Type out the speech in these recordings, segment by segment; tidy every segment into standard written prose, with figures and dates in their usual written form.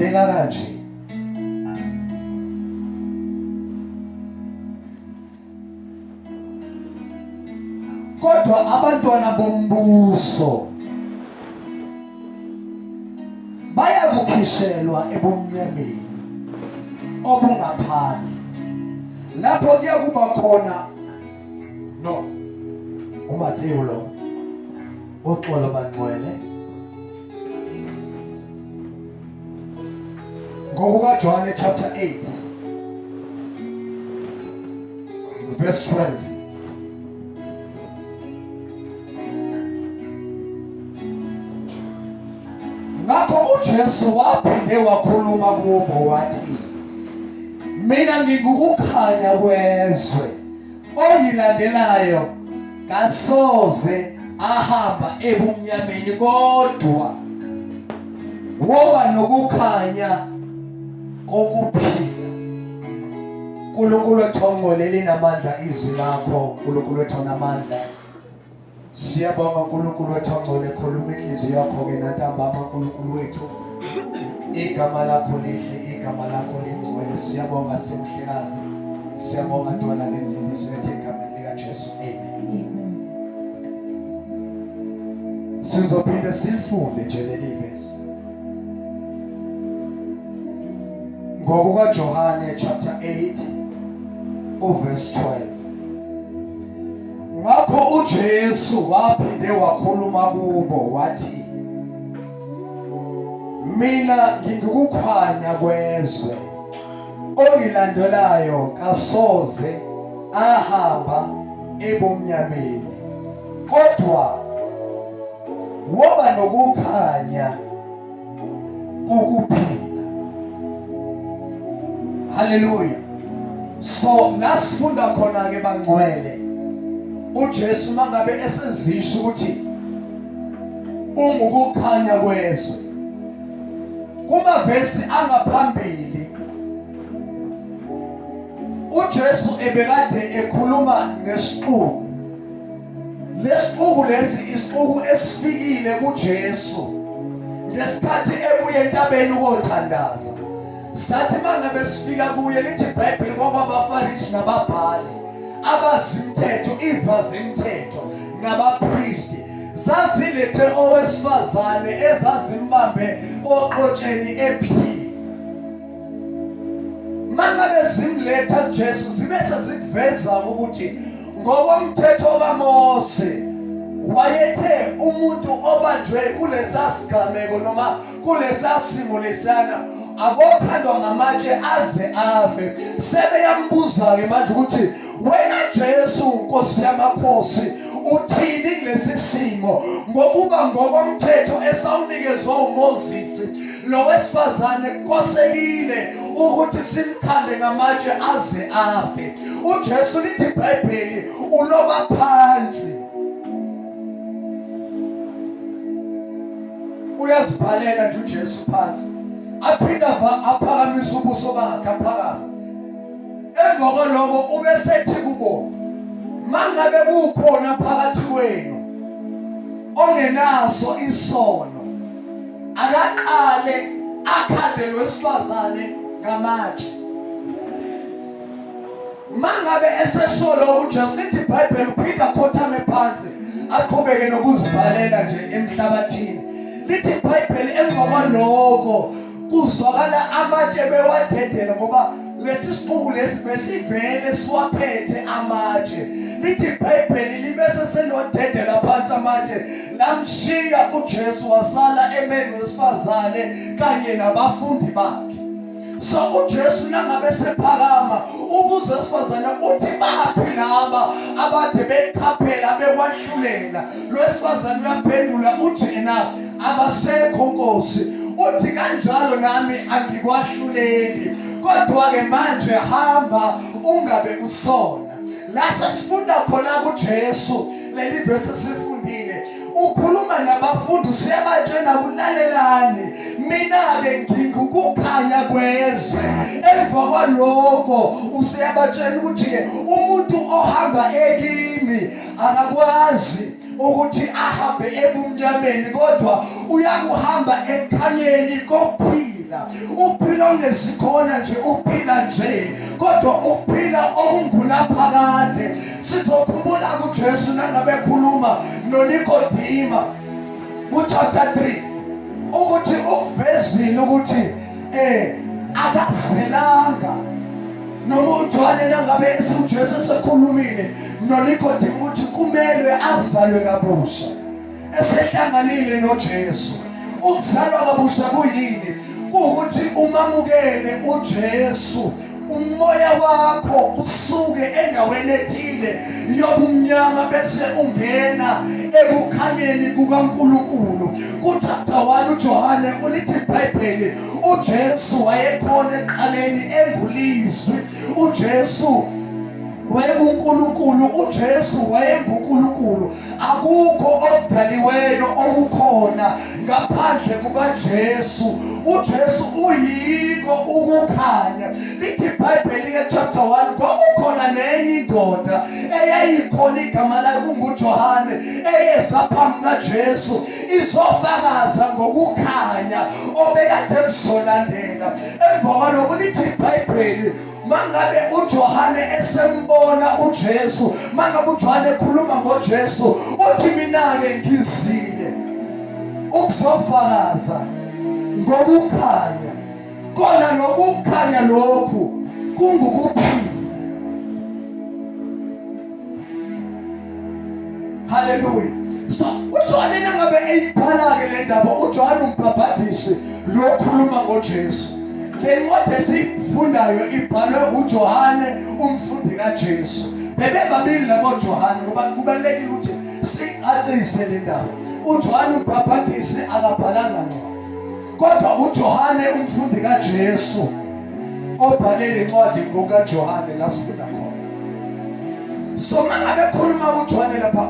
ibeka kanje. Kodwa abantwana bombuso bayakukhishelwa ebumnyameni obungaphandle. Lapho kuyakuba khona no uMateyu lo uxolo bangcwele ngokuka John chapter 8 verse 12. Ngakho uJesu waphinde wakhuluma kubo wathi, mina ngikukukhanya kwezwe, oyilandelayo kasoze ahamba ebumnyameni kodwa woba nokukhanya kokuphila. uNkulunkulu ethongcwele linamandla izwi lakho, uNkulunkulu ethonamandla. Siyabonga uNkulunkulu ethongcwele, khuluma inhliziyo yakho ke nantambama uNkulunkulu wethu. Igama lakho lihle, igama lakho lingcwele. Siyabonga simhlekazi, siyabonga Ntwana lensindiso yethu egameni lika Jesu. Amen. Sizophinde sifunde nje leli verse ngokuka Johane chapter 8 verse 12. Ngakho uJesu waphinde wakhuluma kubo wathi, mina ngikukukhanya kwezwe, ongilandelayo kasoze ahamba ebumnyameni kodwa woba nokukhanya kokuphila. Hallelujah. So nasifunda khona ke bangcwele, uJesu mangabe esezisho ukuthi ungukukhanya kwezwe, kuma verse angaphambili uJesu ebekade ekhuluma ngesixuku. Lesixuku lesi isixuku esifikile kuJesu ngesikhathi ebuye entabeni ukothandaza. Sathi mangabe sifika kuye lithi iBhayibheli kwakwabaFarisi nababhali abazimthetho, izazimthetho nabapristi zazilethe owesifazane ezazimbambe oqotsheni ephini. Mangabe zimletha kuJesu zibe seziveza ukuthi ngokomthetho kaMose wayethe umuntu obanjwe kulesa sigameko noma kulesa simo lesana akophandwa ngamatshe aze afe. Sebeyambuza ke manje ukuthi wena Jesu Nkosi yamakhosi uthini kulesi simo, ngokuba ngokomthetho esawunikezwa uMoses lo wesifazane kukosekile ukuthi simkhande ngamatshe aze afe. uJesu lithi iBhayibheli uloba phansi, uyazibhalela nje uJesu phansi, aphinda aphakamisa ubuso bakhe aphakama. Emva kwalokho ubesethi kubo, mangabe kukhona phakathi kwenu ongenaso isono akaqale akhande lo wesifazane ngamatshe. Mangabe esesholo uJesu lithi iBhayibheli uphinda khothame phansi aqhubeke nokuzibhalela nje emhlabathini. Lithi iBhayibheli emva kwalokho kuzwakala amatshe bewadedela ngoba lesi sixuku lesi besivele siwaphethe amatshe. Lithi iBhayibheli libese selodedela phansi amatshe, lamshiya uJesu wasala emeni wesifazane kanye nabafundi bakhe. So uJesu nangabe sephakama ubuze wesifazane uthi baphi laba abade beqhaphela bekwahlulela. Lo wesifazane uyaphendula uthi ena abasekho Nkosi. Uthi kanjalo nami angikwahluleli, kodwa ke manje hamba ungabe usona. La sesifunda khona kuJesu leli verse sifundile ukhuluma nabafundi usiyabatshena kulalelani, mina ke ngikukukhanya kwezwe. Emva kwalokho usiyabatshena ukuthi ke umuntu ohamba ekimi akakwazi ukuthi ahambe ebumnyameni kodwa uyakuhamba ekhanyeni kokuphila. wena. Ukuphila ongesikhona nje ukuphila nje, kodwa ukuphila okungunaphakade. Sizokhumbula kuJesu nangabe ekhuluma noNikodima kuchapter 3 ukuthi ukuvezile ukuthi akazelanga, noma uJohane nangabe uJesu esekhulumile noNikodima ukuthi kumele azalwe kabusha, esehlanganile noJesu. Ukuzalwa kabusha kuyini? Kuwukuthi umamukele uJesu, umoya wakho usuke endaweni ethile yobumnyama bese ungena ekukhanyeni kukaNkulunkulu. Kuchapter 1 uJohane ulithi iBhayibheli uJesu wayekhona eqaleni engulizwi, uJesu wayenguNkulunkulu, uJesu wayenguNkulunkulu. Akukho okudaliweyo okukhona ngaphandle kukaJesu. uJesu uyiko ukukhanya. Lithi iBhayibheli chapter 1 kwakukhona nenye indoda eyayikhona igama layo kunguJohane, eyeza phambi kaJesu izofakaza ngokukhanya obekade kuzolandela. Emva kwalokho lithi iBhayibheli mangabe uJohane esembona uJesu, mangabe uJohane ekhuluma ngoJesu, uthi mina-ke ngizile ukuzofakaza ngokukhanya. Kona nokukhanya lokhu kungukuphila. Hallelujah. So uJohane nangabe eyibhala-ke le ndaba, uJohane umbhaphathisi lokhuluma ngoJesu. Le ncwadi esifundayo ibhalwe uJohane umfundi kaJesu. Bebebabili labo Johane ngoba kubalekile ukuthi siqaqise le ndaba. uJohane umbhaphathisi akabhalanga ncwadi, kodwa uJohane umfundi kaJesu obhale le ncwadi ngokaJohane la sifunda khona. So mangabe khuluma uJohane lapha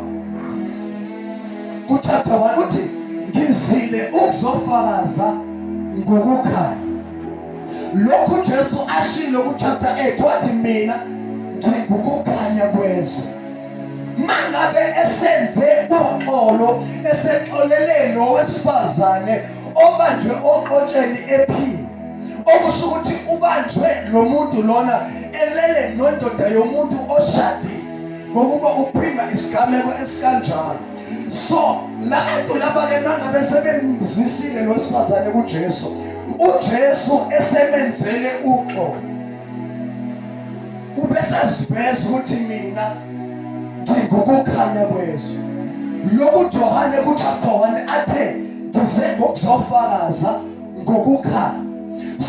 kuchapter 1 uthi ngizile ukuzofakaza ngokukhanya. Lokhu Jesu ashilo kuchapter 8 wathi mina ngikukukhanya kwezwe. Mangabe esenze uxolo, esexolele lo wesifazane obanjwe oqotsheni ephini, okusho ukuthi ubanjwe lo muntu lona elele nondoda yomuntu oshadile ngokuba uphinga isigameko esikanjalo. So labantu laba-ke mangabe sebemzwisile lo wesifazane kuJesu, uJesu esemenzele uxolo, ubesaziveza ukuthi mina ngikukukhanya kwezwe. Lokhu Johane kuchapter 1 athe ngize ngokuzofakaza ngokukhanya.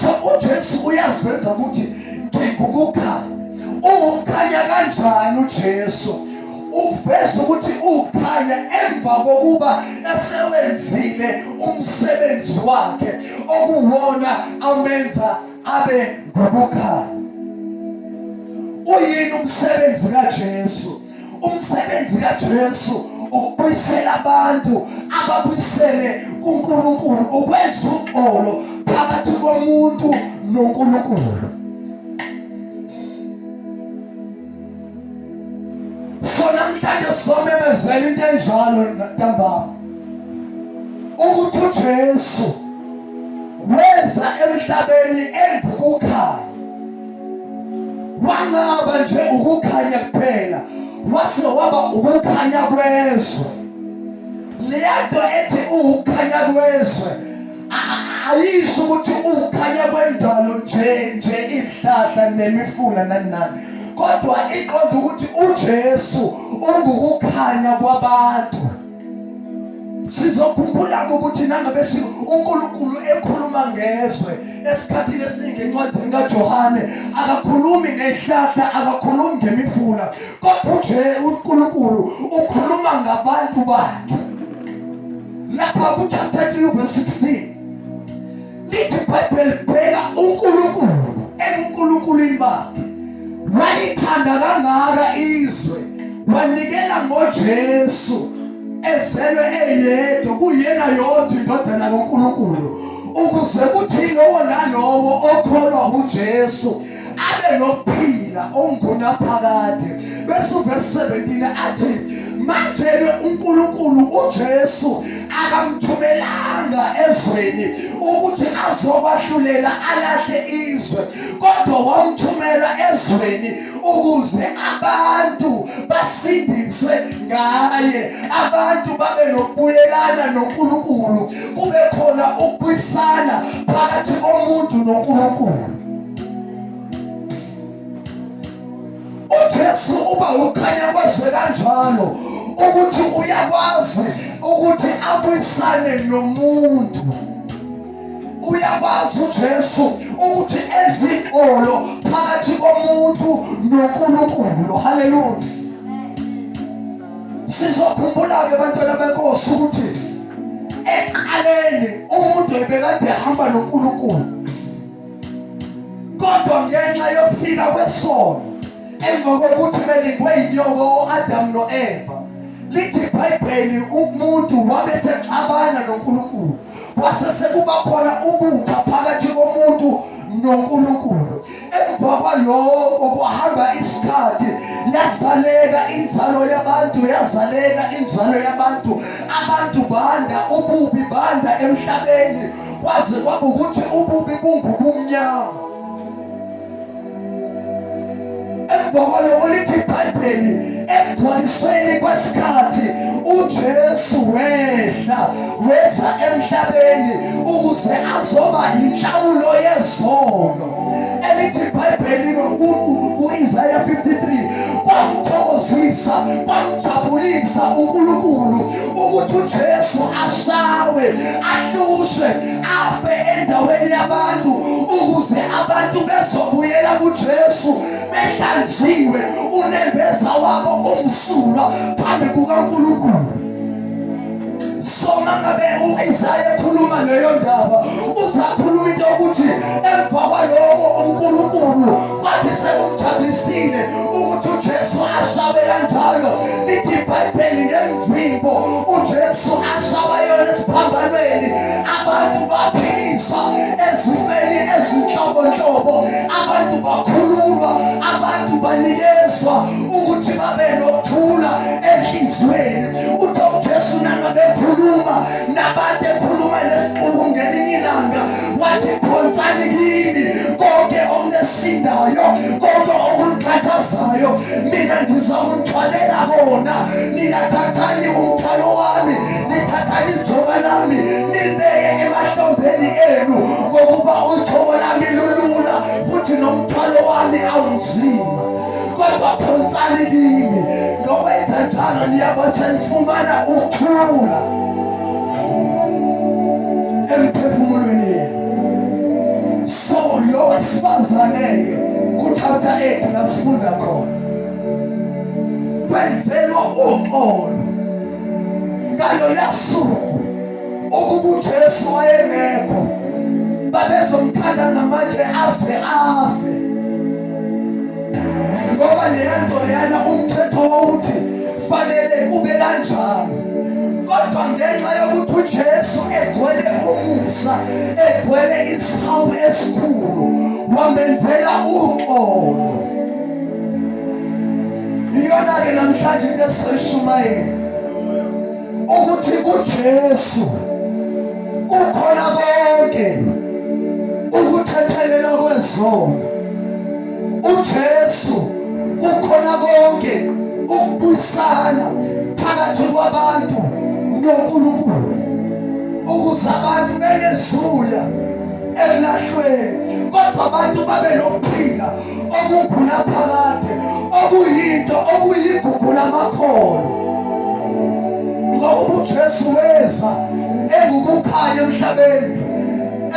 So uJesu uyaziveza ukuthi ngikukukhanya. Ukhanya kanjani uJesu? Uveza ukuthi ukhanya emva kokuba esewenzile umsebenzi wakhe okuwona amenza abe ngokukhanya. Uyini umsebenzi kaJesu? Umsebenzi kaJesu ukubuyisela abantu ababuyisele kuNkulunkulu, ukwenza uxolo phakathi komuntu noNkulunkulu. So namhlanje somemezela into enjalo ntambama ukuthi uJesu weza emhlabeni engukukhanya. Wangaba nje ukukhanya kuphela, wase waba ukukhanya kwezwe. Lento ethi ukukhanya kwezwe ayisho ukuthi ukukhanya kwendalo nje izihlahla nemifula nani, kodwa iqonda ukuthi uJesu ungukukhanya kwabantu. Sizokhumbula ukuthi nangabe uNkulunkulu ekhuluma ngezwe esikhathini esiningi encwadini kaJohane akakhulumi ngezihlahla, akakhulumi ngemifula, kodwa uNkulunkulu ukhuluma ngabantu bakhe. Lapha kuchapter 3 verse 16 lithi iBhayibheli bheka uNkulunkulu ebuNkulunkulu bakhe walithanda kangaka izwe wanikela ngoJesu ezelwe eyedwa, kuyena yodwa indodana kaNkulunkulu, ukuze kuthi lowo nalowo okholwa kuJesu abe nokuphila ongunaphakade. Bese verse 17 athi manje uNkulunkulu uJesu akamthumelanga ezweni ukuthi azokwahlulela alahle izwe, kodwa wamthumela ezweni ukuze abantu basindiswe ngaye, abantu babe nokubuyelana noNkulunkulu, kube khona ukubuyisana phakathi komuntu noNkulunkulu. uJesu uba ukhanya kwezwe kanjalo ukuthi uyakwazi ukuthi abuyisane nomuntu. Uyakwazi uJesu ukuthi enze inkolo phakathi komuntu noNkulunkulu. Haleluya. Sizokhumbula-ke bantwana benkosi ukuthi eqaleni umuntu ebekade ehamba noNkulunkulu, kodwa ngenxa yokufika kwesono, emva kokuthi belingwe inyoko o-Adamu no-Eva, lithi iBhayibheli umuntu wabe sexabana noNkulunkulu, kwase sekuba khona ubutha phakathi komuntu noNkulunkulu. Emva kwalokho kuhamba isikhathi, yazaleka inzalo yabantu, yazaleka inzalo yabantu, abantu banda, ububi banda emhlabeni, kwaze kwaba ukuthi ububi bungubumnyama. Emva kwalokho lithi iBhayibheli ekugcwalisweni kwesikhathi uJesu wehla weza emhlabeni ukuze azoba inhlawulo yezono. Elithi iBhayibheli ku-Isaiah 53, kwamthokozisa kwamjabulisa uNkulunkulu ukuthi uJesu ashawe, ahlushwe, afe endaweni yabantu ukuze abantu bezobuyela kuJesu behlanziwe, unembeza wabo umsulwa phambi kukaNkulunkulu. Soma ngabe uIsaiah ekhuluma leyo ndaba, uzakhuluma into yokuthi emva kwalokho uNkulunkulu kwathi sekumjabulisile ukuthi uJesu ashawe kanjalo. Lithi iBhayibheli ngemvimbo uJesu ashawa yona esiphambanweni, abantu baphilisa ezifeni ezinhlobonhlobo, abantu bakhululwa, abantu banikezwa ukuthi babe nokuthula enhliziyweni. Uthi uJesu nangabe ekhuluma nabantu, ekhuluma lesixuku ngelinye ilanga, wathi phonsani kimi konke okunesindayo, konke okunikhathazayo, mina ngizawuthwalela kona. Nina thathani umthwalo wami, nithathani ijoka lami, nilibeke emahlombeni enu, ngokuba ujobo lami lulula futhi nomthwalo wami awunzima. Kodwa phonsani kimi, ngokwenza njalo niyabe senifumana ukuthula emphefumulweni yenu. So lo wesifazane ku-chapter 8 lasifunda khona, wenzelwa uxolo ngalolaa suku ukuba uJesu wayengekho, babezomkhanda ngamanje aze afe, ngoba lento yana umthetho wawuthi fanele kube kanjalo. Kodwa ngenxa yokuthi uJesu egcwele umusa, egcwele isihawu esikhulu, wamenzela uxolo. Iyona-ke namhlanje into esishumayela ukuthi kuJesu kukhona konke ukuthethelela kwezono. uJesu kukhona konke ukubuyisana phakathi kwabantu noNkulunkulu, ukuze abantu benezula elahlweni, kodwa abantu babe nokuphila okungunaphakade, okuyinto okuyigugu lamakhono. Ngoba uJesu weza engukukhanya emhlabeni,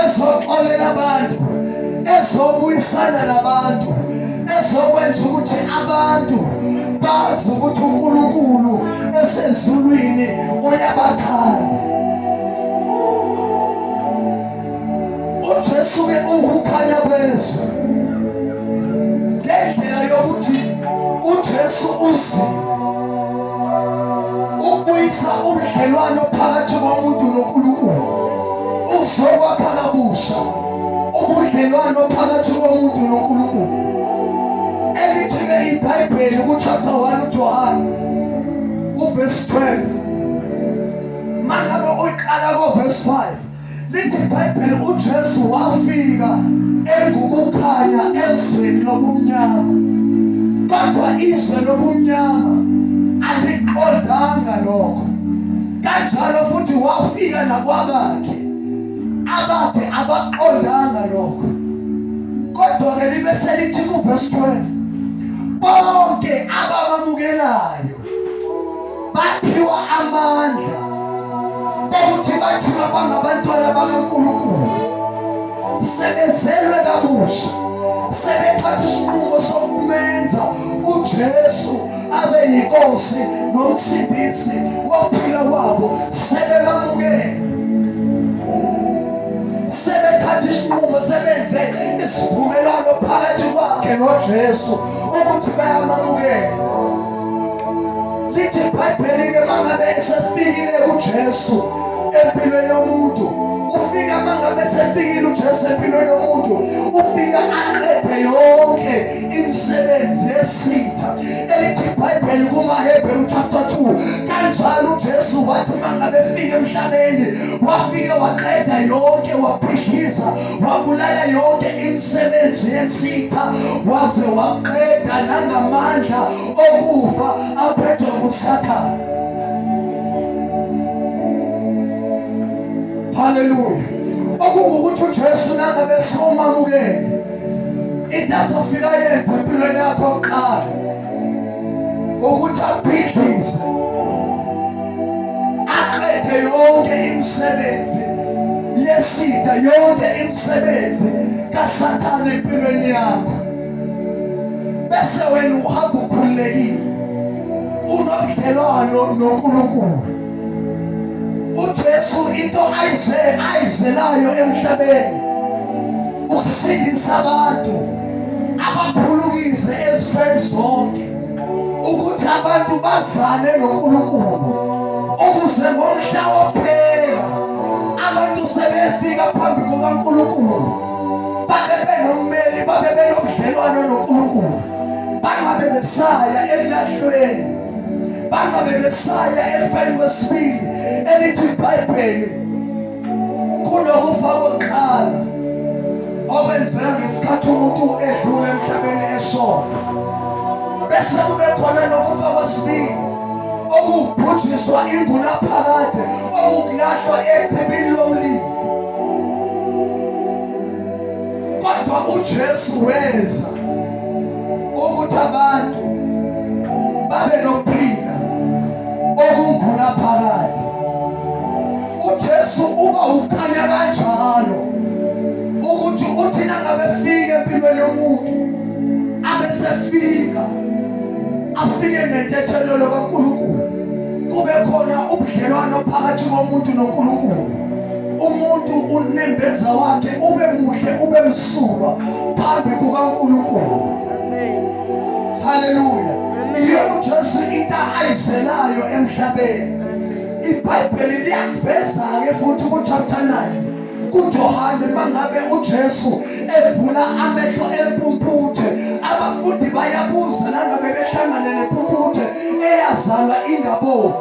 ezoxolela abantu, ezobuyisana nabantu, ezokwenza ukuthi abantu bazi ukuthi uNkulunkulu esezulwini uyabathanda. uJesu-ke ungukukhanya kwezwe, ngendlela yokuthi uJesu uzile ukubuyisa ubudlelwano phakathi komuntu noNkulunkulu, ukuzokwakha kabusha ubudlelwano phakathi komuntu noNkulunkulu. Elithi-ke iBhayibheli ku-chapter 1 uJohane verse 12. Mangabe uyiqala ko verse 5. Lithi iBhayibheli uJesu wafika engukukhanya ezweni lobumnyama. Kodwa izwe lobumnyama aliqondanga lokho. Kanjalo futhi wafika nakwabakhe. Abakhe abaqondanga lokho. Kodwa ke libe selithi ku verse 12. Bonke abamamukelayo baphiwa amandla ukuthi bathiwa bangabantwana bakaNkulunkulu. Sebezelwe kabusha. Sebethatha isinqumo sokumenza uJesu abe yinkosi nomsindisi wokuphila kwabo. Sebemamukela. Sebethatha isinqumo sebenze isivumelwano phakathi kwakhe noJesu ukuthi bayamamukela. Lithi iBhayibheli ke mangabe esefikile uJesu empilweni yomuntu, ufika mangabe esefikile uJesu empilweni yomuntu, ufika aqede yonke imisebenzi yesitha. Elithi iBhayibheli kumaHebheru chapter 2, kanjalo uJesu wathi mangabe efika emhlabeni, wafika waqeda yonke, waphihliza, wabulala yonke imisebenzi yesitha, waze waqeda nangamandla okufa aphethwe nguSathane. Hallelujah. Okungukuthi uJesu nangabe somamukele, into azofika yenze empilweni yakho kuqala ukuthi aphihlize, aqede yonke imisebenzi yesitha, yonke imisebenzi kaSathane empilweni yakho. Bese wena uhamba ukhululekile, unobudlelwano noNkulunkulu. uJesu into ayizelayo emhlabeni ukusindisa abantu, abaphulukise ezifeni zonke, ukuthi abantu bazane noNkulunkulu, ukuze ngomhla wokuphela abantu sebefika phambi kukaNkulunkulu babe benommeli, babe benobudlelwano noNkulunkulu, bangabe besaya elahlweni, bangabe besaya elifeni kwesibili. Elithi iBhayibheli kunokufa kokuqala okwenzeka ngesikhathi umuntu edlula emhlabeni eshona, bese kube khona nokufa kwesibili okubhujiswa ingunaphakade, okulahlwa echibini lomlilo. Kodwa uJesu weza ukuthi abantu babe nokuphila okungunaphakade. uJesu uba ukhanya kanjalo ukuthi uthi nangabe efika empilweni yomuntu, abesefika afike nentethelelo kaNkulunkulu, kube khona ubudlelwano phakathi komuntu noNkulunkulu. Umuntu unembeza wakhe ube muhle, ube msulwa phambi kukaNkulunkulu. Amen. Hallelujah. Iyo uJesu into ayizelayo emhlabeni. iBhayibheli liyaveza ke futhi ku chapter 9 kuJohane mangabe uJesu evula amehlo empumputhe, abafundi bayabuza nangabe behlangane nempumputhe eyazalwa ingaboni,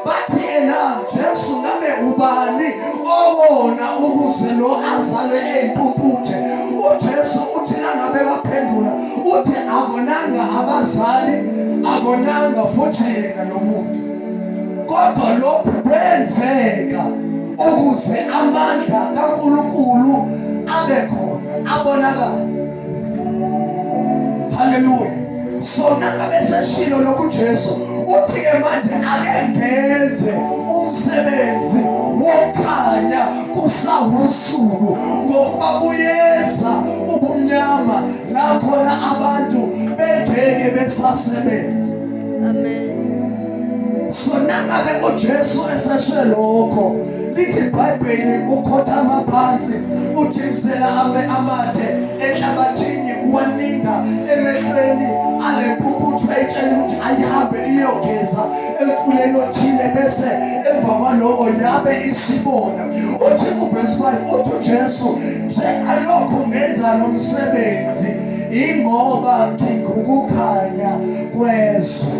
bathi ena Jesu ngabe ubani owona ukuze lo azalwe empumputhe? uJesu uthi nangabe baphendula uthi akonanga abazali, akonanga futhi yena lo muntu, kodwa lokhu kwenzeka ukuze amandla kaNkulunkulu abe khona, abonakala. Hallelujah. So nangabe seshilo lokuJesu uthi ke manje ake ngenze umsebenzi wokukhanya kusawusuku, ngokuba buyeza ubumnyama la khona abantu bengeke besasebenza. Amen. So nangabe uJesu eseshe lokho, lithi iBhayibheli ukhothama phansi, uJimsela amathe enhlabathini, uwaninga emehlweni alempumputhu etshela ukuthi ayihambe iyogeza emfuleni othile, bese emva kwalokho yabe isibona. Uthi kuverse 5 uthi uJesu njengalokho ngenza lo msebenzi ingoba ngikukukhanya kwezwe.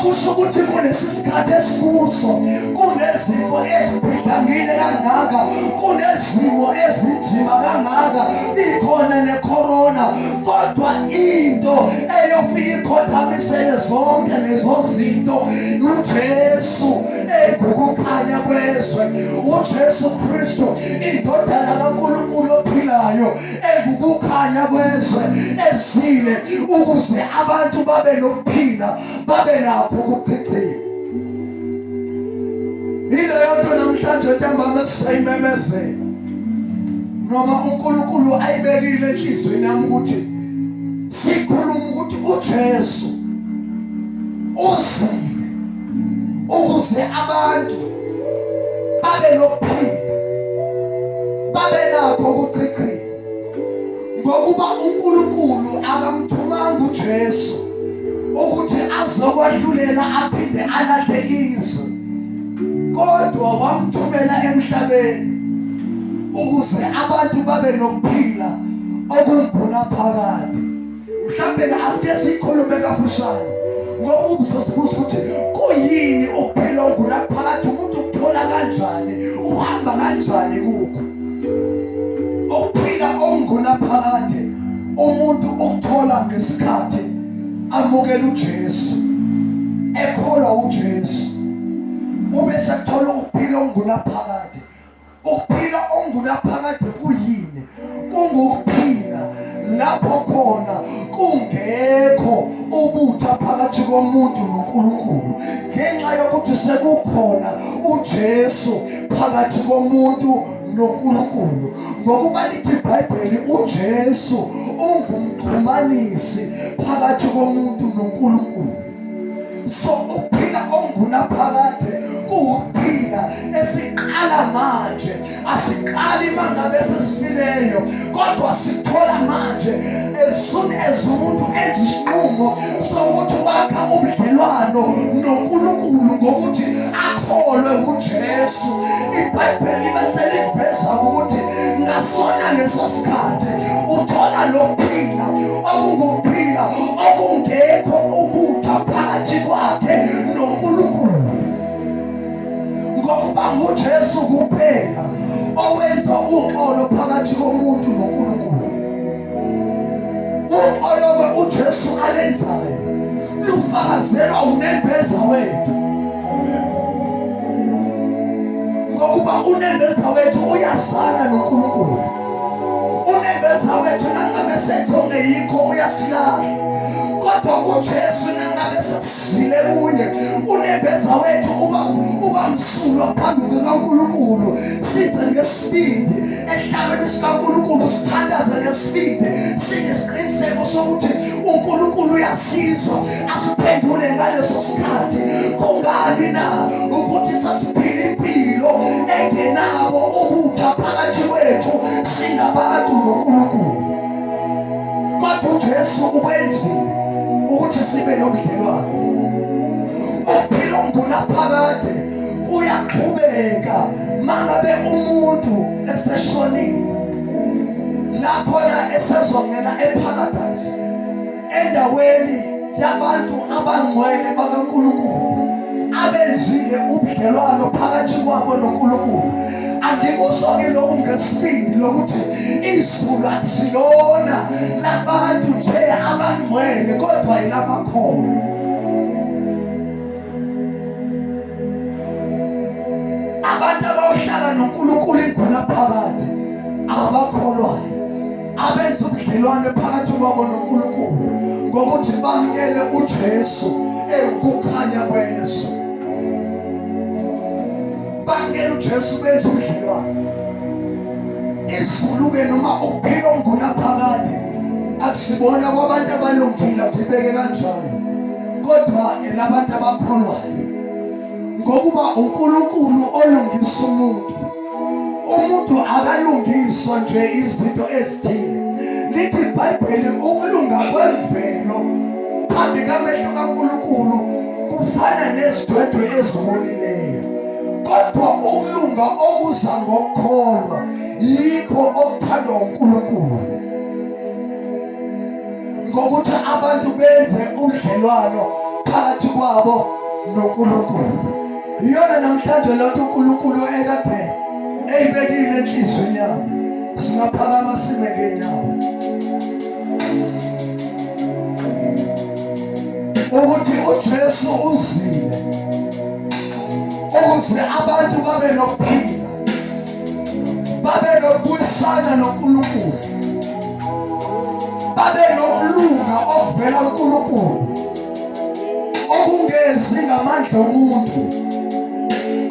okusho ukuthi kulesi sikhathi esikuso kunezifo ezibhidangile kangaka, kunezimo ezinzima kangaka, ikhona necorona, kodwa into eyofika ikhothamisele zonke lezo zinto uJesu ukukhanya kwezwe, uJesu Kristu indodana kaNkulunkulu ophilayo ukukhanya kwezwe ezile ukuze abantu babe nokuphila, babe lapho ukuchitheka. Ileyo nto namhlanje ntambama sisayimemezela noma uNkulunkulu ayibekile enhlizweni yami ukuthi sikhuluma ukuthi uJesu uzile ukuze abantu babe nokuphila, babe nakho ukuchitheka. Ngokuba uNkulunkulu akamthumanga uJesu ukuthi azokwahlulela aphinde alahle izwe, kodwa wamthumela emhlabeni ukuze abantu babe nokuphila okungunaphakade. Mhlawumbe asike sikhulume kafushane ngoba uzosibuza ukuthi kuyini ukuphila okungunaphakade, umuntu ukuthola kanjani, uhamba kanjani kukho ukuphila okungunaphakade. Umuntu ukuthola ngesikhathi amukela uJesu, ekholwa uJesu, ubese kuthola ukuphila okungunaphakade. Ukuphila okungunaphakade kuyini? Kungukuphila lapho khona kungekho ubutha phakathi komuntu noNkulunkulu, ngenxa yokuthi sekukhona uJesu phakathi komuntu noNkulunkulu. Ngokuba lithi iBhayibheli uJesu ungumxhumanisi phakathi komuntu noNkulunkulu. So ukuphila okungunaphakade kuwukuphila esiqala manje, asiqali mangabe sesifileyo, kodwa sithola manje as soon as umuntu enza isinqumo sokuthi wakha ubudlelwano noNkulunkulu ngokuthi akholwe uJesu. iBhayibheli bese liveza ukuthi ngasona leso sikhathi uthola lokuphila okungukuphila okungekho ubutha phakathi kwakhe noNkulunkulu. Ngokuba nguJesu kuphela owenza uxolo phakathi komuntu noNkulunkulu. Uxolo uJesu alenzayo lufakazelwa unembeza wethu, ngokuba unembeza wethu uyazana noNkulunkulu. Unembeza wethu nangabe sethonge yikho uyasilahla, kodwa uJesu nangabe sesizile kuye, unembeza wethu uba msulwa phambi kukaNkulunkulu. Size ngesibindi ehlabeni sikaNkulunkulu, sithandaze ngesibindi, sinesiqiniseko sokuthi uNkulunkulu uyasizwa, asiphendule ngaleso sikhathi. Kungani na ukuthi sasiphila impilo engenabo ubutha phakathi kwethu singabantu noNkulunkulu, kodwa uJesu ukwenzile ukuthi sibe nobudlelwano. Ukuphila okungunaphakade kuyaqhubeka mangabe umuntu eseshonile, la khona esezongena eparadise, endaweni yabantu abangcwele bakaNkulunkulu abenzile ubudlelwano phakathi kwabo noNkulunkulu. Angikusho-ke lokhu ngesibindi lokuthi izulu akusilona labantu nje abangcwele, kodwa yilamakhono. Abantu abahlala noNkulunkulu ingunaphakade, abakholwayo, abenza ubudlelwano phakathi kwabo noNkulunkulu ngokuthi bamukele uJesu ukukhanya kwezwe. Bamukele uJesu benza ubudlelwano. Izulu-ke noma ukuphila okungunaphakade akusibona kwabantu abalungile, ngibeke kanjalo, kodwa elabantu abakholwayo, ngokuba uNkulunkulu olungisa umuntu. Umuntu akalungiswa nje izinto ezithile. Lithi iBhayibheli ukulunga kwemvelo phambi kamehlo kaNkulunkulu kufana nezidwedwe ezibolileyo, kodwa ukulunga okuza ngokukholwa yikho okuthandwa uNkulunkulu, ngokuthi abantu benze ubudlelwano phakathi kwabo noNkulunkulu. Iyona namhlanje lento uNkulunkulu ekade eyibekile enhlizweni yami. Singaphakama sime ngenyawo ukuthi uJesu uzile ukuze abantu babe nokuphila, babe nokubuyisana noNkulunkulu, babe nokulunga okuvela kuNkulunkulu, okungezi ngamandla omuntu,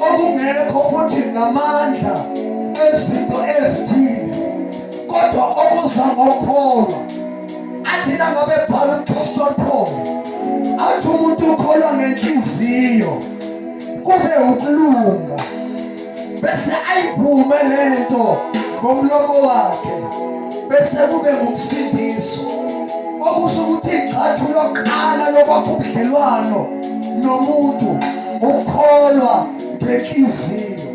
okungekho futhi ngamandla ezinto ezithile, kodwa okuza ngokholwa. Athi nangabe bhala uPostoli Paul athi umuntu ukholwa ngenhliziyo kube ukulunga, bese ayivume lento ngomlomo wakhe, bese kube ngokusindiswa. Okusho ukuthi igxathu lokuqala lokwakha ubudlelwano nomuntu ukholwa ngenhliziyo,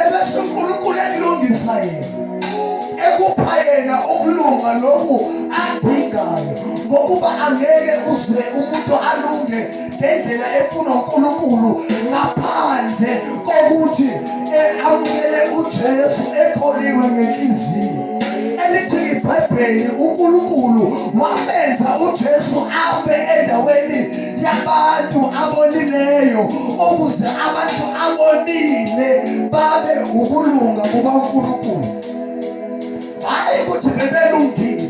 ebese uNkulunkulu ekulungisa yena, ekupha yena ukulunga lokhu adingayo, ngokuba angeke uze umuntu alunge ngendlela efuna uNkulunkulu ngaphandle kokuthi amukele uJesu ekholiwe ngenhliziyo. Elithi iBhayibheli uNkulunkulu wamenza uJesu afe endaweni yabantu abonileyo, ukuze abantu abonile babe ukulunga kukaNkulunkulu. Hayi ukuthi bebelungile,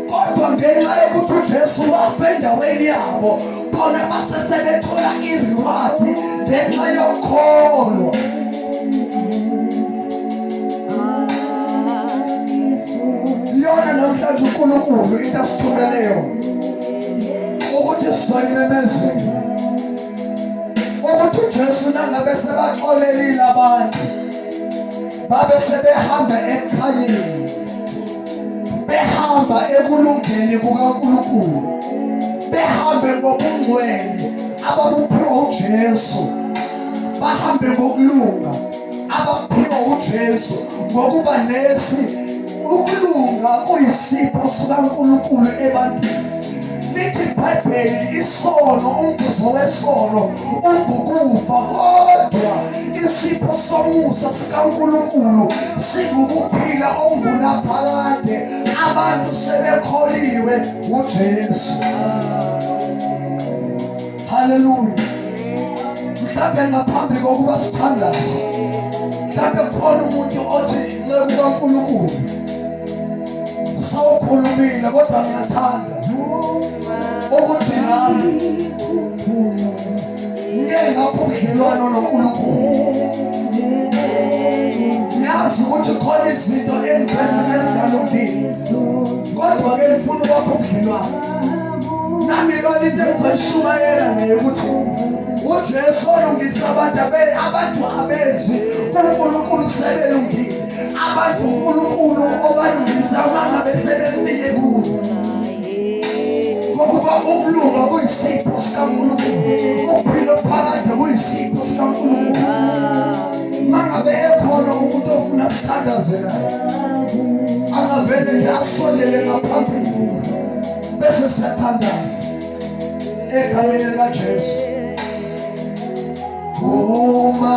kodwa ngenxa yokuthi uJesu wafa endaweni yabo, khona basesebethola i-reward ngenxa yokholwa. Iyona namhlanje uNkulunkulu into asithumeleyo ukuthi sizoyimemezela ukuthi uJesu nangabe sebaxolelile abantu, babe sebehamba ekhayeni, behamba ekulungeni kukaNkulunkulu, behambe ngobungcwele ababuphiwa uJesu, bahambe ngokulunga abaphiwa uJesu, ngokuba ukulunga kuyisipho sikaNkulunkulu ebantwini. Lithi iBhayibheli isono, umvuzo wesono ungukufa, kodwa isipho somusa sikaNkulunkulu singukuphila okungunaphakade abantu sebekholiwe uJesu. Haleluya. Mhlawumbe ngaphambi kokuba sithandaze, mhlawumbe khona umuntu othi nceku kaNkulunkulu sawukhulumile, kodwa ngiyathanda ukuthi nami ngeke ngapha ubudlelwano noNkulunkulu. Ngiyazi ukuthi khona izinto engizenza ezingalungile, kodwa-ke ngifuna ukwakha ubudlelwano. Nami lona into engizoyishumayela leyo ukuthi uJesu olungisa abantu abezwi uNkulunkulu sebelungile, abantu uNkulunkulu obalungisa mangabe sebefike kuyo, ngokuba ukulunga kuyisipho sikaNkulunkulu, ukuphila phakathi kuyisipho sikaNkulunkulu. Mangabe ekhona umuntu ofuna sithandazela, angavele nje asondele ngaphambili, bese siyathandaza egameni likaJesu. Uma